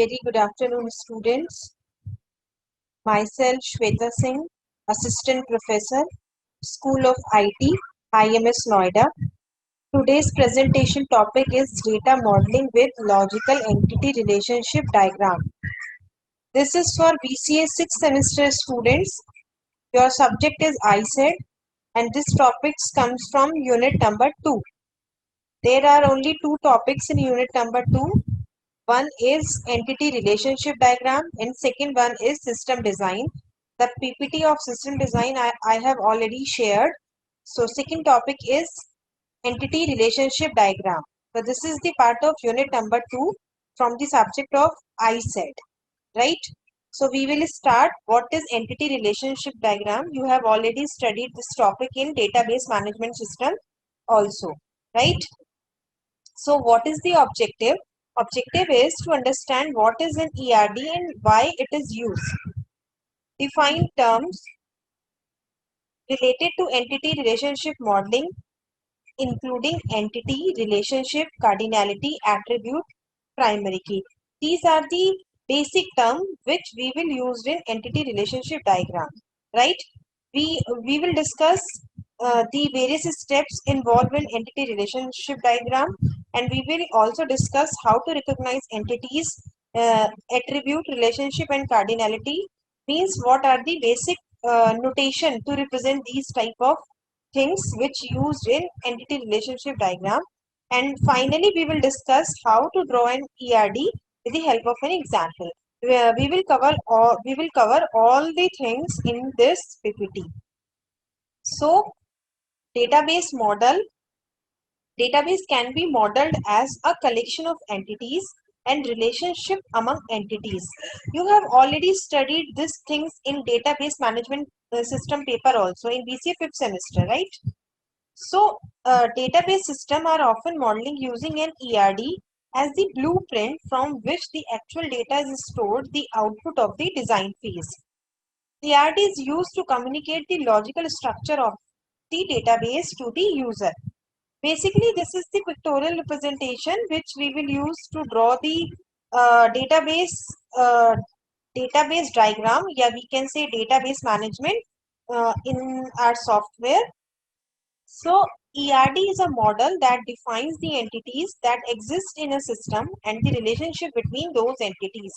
Very good afternoon, students. Myself, Shweta Singh, Assistant Professor, School of IT, IMS Noida. Today's presentation topic is data modeling with logical entity relationship diagram. This is for BCA 6th semester students. Your subject is ICED and this topic comes from unit number 2. There are only two topics in unit number 2. One is entity relationship diagram and second one is system design. The PPT of system design I have already shared. So second topic is entity relationship diagram. So this is the part of unit number 2 from the subject of ICED, right? So we will start what is entity relationship diagram. You have already studied this topic in database management system also, right? So what is the objective? Objective is to understand what is an ERD and why it is used. Define terms related to entity relationship modeling, including entity, relationship, cardinality, attribute, primary key. These are the basic terms which we will use in entity relationship diagram, right? We will discuss the various steps involved in entity relationship diagram, and we will also discuss how to recognize entities, attribute, relationship, and cardinality. Means what are the basic notation to represent these type of things which used in entity relationship diagram. And finally, we will discuss how to draw an ERD with the help of an example. We will cover all the things in this PPT. So, database model. Database can be modeled as a collection of entities and relationship among entities. You have already studied these things in database management system paper also in BCA 5th semester, right? So, database system are often modeling using an ERD as the blueprint from which the actual data is stored, the output of the design phase. ERD is used to communicate the logical structure of the database to the user. Basically, this is the pictorial representation which we will use to draw the database diagram. Yeah, we can say database management in our software. So, ERD is a model that defines the entities that exist in a system and the relationship between those entities.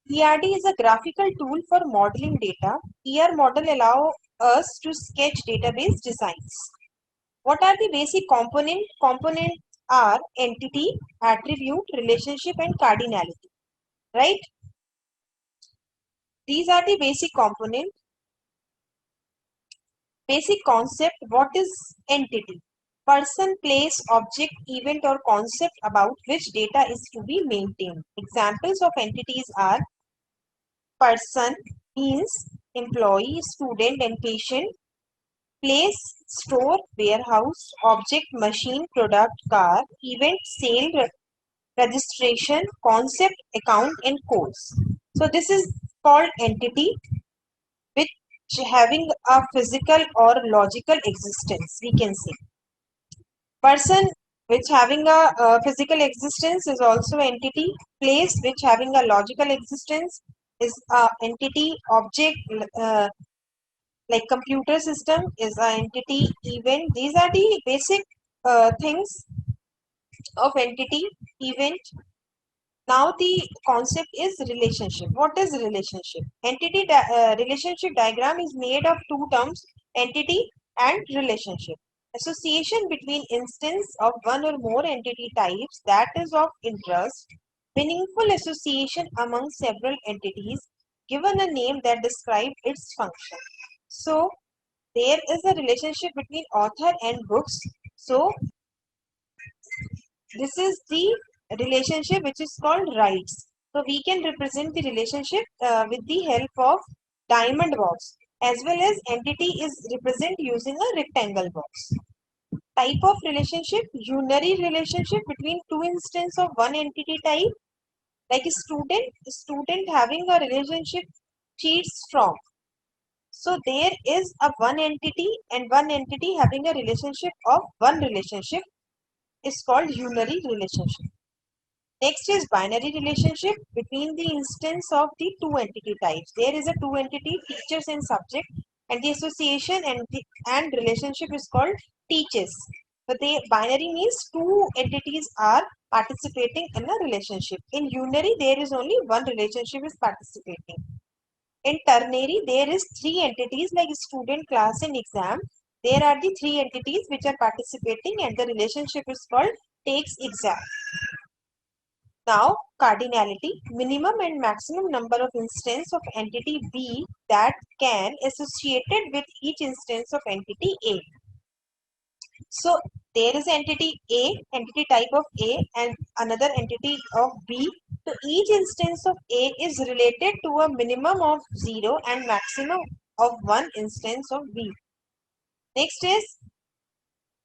ERD is a graphical tool for modeling data. ER model allow us to sketch database designs. What are the basic components? Components are entity, attribute, relationship, and cardinality, right? These are the basic components. Basic concept, what is entity? Person, place, object, event, or concept about which data is to be maintained. Examples of entities are person, means employee, student, and patient. Place, store, warehouse, object, machine, product, car, event, sale, registration, concept, account, and codes. So this is called entity which having a physical or logical existence, we can say. Person which having a physical existence is also entity. Place which having a logical existence is a entity. Object like computer system is an entity. Event, these are the basic things of entity, event. Now the concept is relationship. What is relationship? Relationship diagram is made of two terms, entity and relationship. Association between instance of one or more entity types that is of interest. Meaningful association among several entities given a name that describes its function. So there is a relationship between author and books. So this is the relationship which is called rights. So we can represent the relationship with the help of diamond box, as well as entity is represented using a rectangle box. Type of relationship, unary relationship between two instances of one entity type, like a student having a relationship cheats from. So there is a one entity and one entity having a relationship of one relationship is called unary relationship. Next is binary relationship between the instance of the two entity types. There is a two entity, teachers and subject, and the association and relationship is called teaches. But the binary means two entities are participating in a relationship. In unary, there is only one relationship is participating. In ternary, there is three entities like student, class, and exam. There are the three entities which are participating, and the relationship is called takes exam. Now, cardinality, minimum and maximum number of instance of entity B that can associated with each instance of entity A. So, there is entity A, entity type of A, and another entity of B. So, each instance of A is related to a minimum of 0 and maximum of 1 instance of B. Next is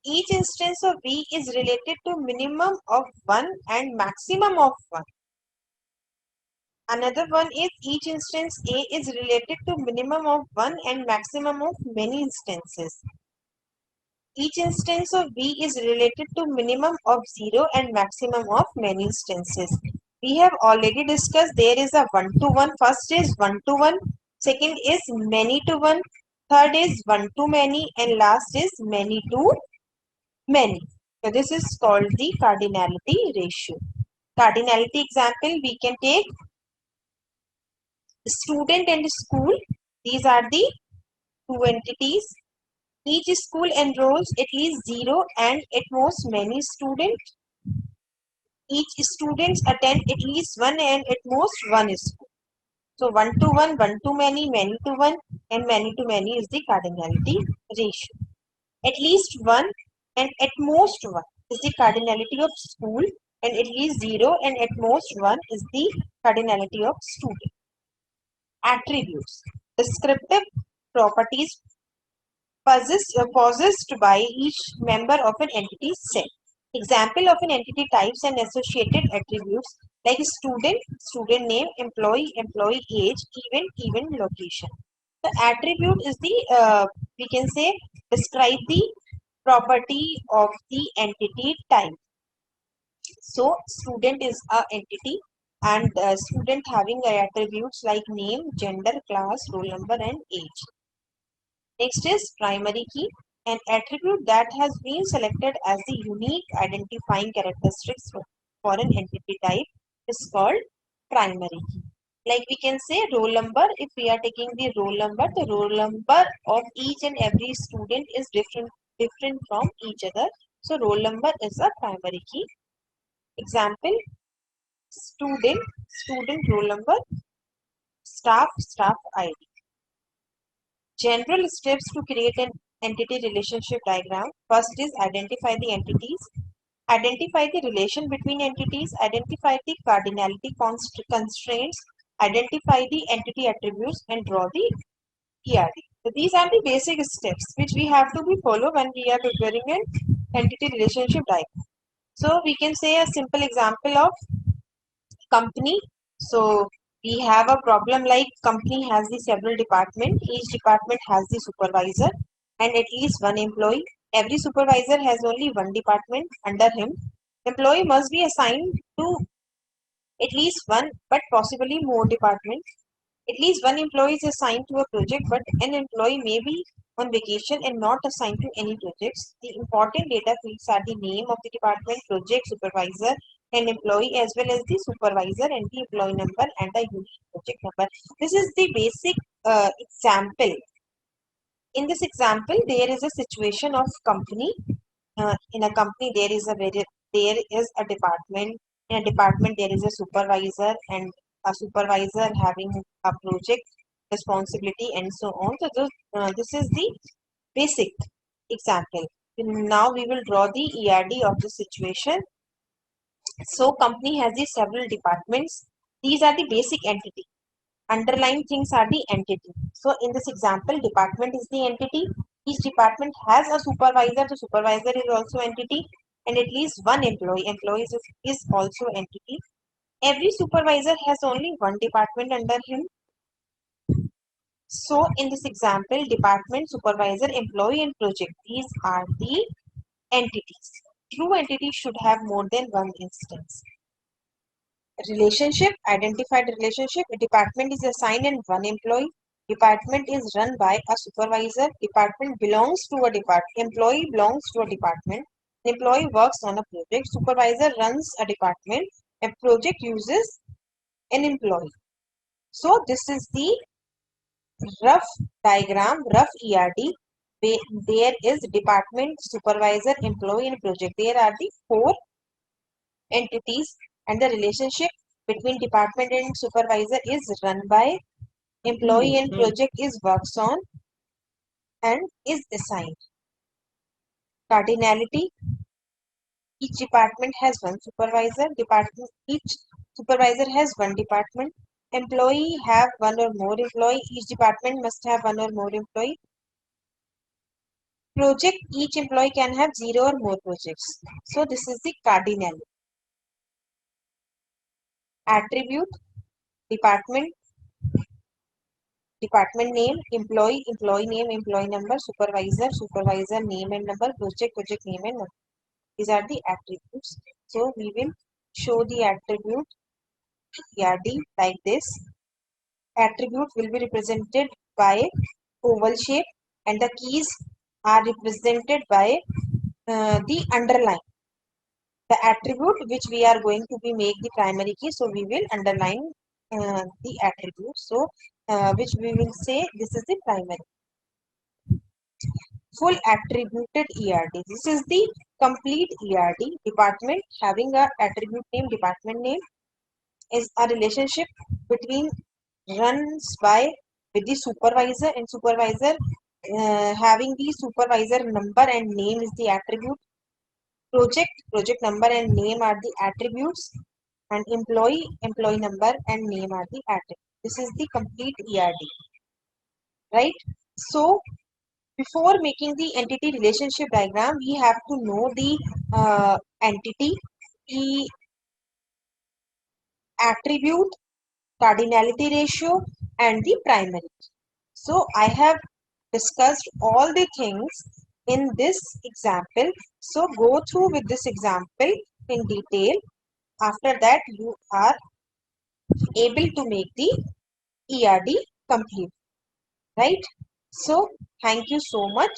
each instance of B is related to minimum of 1 and maximum of 1. Another one is each instance A is related to minimum of 1 and maximum of many instances. Each instance of B is related to minimum of 0 and maximum of many instances. We have already discussed there is a 1 to 1. First is 1 to 1. Second is many to 1. Third is 1 to many. And last is many to many. So this is called the cardinality ratio. Cardinality example we can take student and school. These are the two entities. Each school enrolls at least 0 and at most many students. Each student attend at least one and at most one school. So 1 to 1, 1 to many to 1, and many to many is the cardinality ratio. At least 1 and at most 1 is the cardinality of school, and at least 0 and at most 1 is the cardinality of student. Attributes. Descriptive properties possessed by each member of an entity set. Example of an entity types and associated attributes like student, student name, employee, employee age, event, location. The attribute is the, we can say, describe the property of the entity type. So, student is a entity, and student having attributes like name, gender, class, roll number, and age. Next is primary key, an attribute that has been selected as the unique identifying characteristics for an entity type is called primary key. Like we can say roll number, if we are taking the roll number of each and every student is different from each other. So roll number is a primary key. Example, student roll number, staff ID. General steps to create an entity relationship diagram. First is identify the entities, identify the relation between entities, identify the cardinality constraints, identify the entity attributes, and draw the ERD. So these are the basic steps which we have to be follow when we are preparing an entity relationship diagram. So we can say a simple example of company. So we have a problem like company has the several department. Each department has the supervisor and at least one employee. Every supervisor has only one department under him. Employee must be assigned to at least one, but possibly more departments. At least one employee is assigned to a project, but an employee may be on vacation and not assigned to any projects. The important data fields are the name of the department, project, supervisor, and employee, as well as the supervisor and the employee number and the unique project number. This is the basic example. In this example, there is a situation of company. In a company, there is a department. In a department, there is a supervisor and a supervisor having a project responsibility and so on. So this is the basic example. Now we will draw the ERD of the situation. So company has the several departments. These are the basic entity. Underlying things are the entity. So in this example, department is the entity. Each department has a supervisor. The supervisor is also entity, and at least one employee. Employee is also entity. Every supervisor has only one department under him. So in this example, department, supervisor, employee, and project, these are the entities. True entity should have more than one instance. Relationship, identified relationship. A department is assigned and one employee. Department is run by a supervisor. Department belongs to a department. Employee belongs to a department. Employee works on a project. Supervisor runs a department. A project uses an employee. So this is the rough diagram, rough ERD. There is department, supervisor, employee, and project. There are the four entities, and the relationship between department and supervisor is run by employee, and project is works on and is assigned. Cardinality. Each department has one supervisor. Each supervisor has one department. Employee have one or more employee. Each department must have one or more employee. Project, each employee can have zero or more projects. So this is the cardinality. Attribute, department, department name, employee, employee name, employee number, supervisor, supervisor name and number, project, project name and number. These are the attributes. So we will show the attribute ERD like this. Attribute will be represented by oval shape and the keys are represented by the underline. The attribute which we are going to be make the primary key, so we will underline the attribute, so which we will say this is the primary. Full attributed ERD, this is the complete ERD. Department having a attribute name, department name is a relationship between runs by with the supervisor, and supervisor having the supervisor number and name is the attribute. Project, project number and name are the attributes, and employee, employee number and name are the attributes. This is the complete ERD, right? So before making the entity relationship diagram, we have to know the entity, the attribute, cardinality ratio, and the primary. So I have discussed all the things in this example. So go through with this example in detail. After that, you are able to make the ERD complete, right? So thank you so much.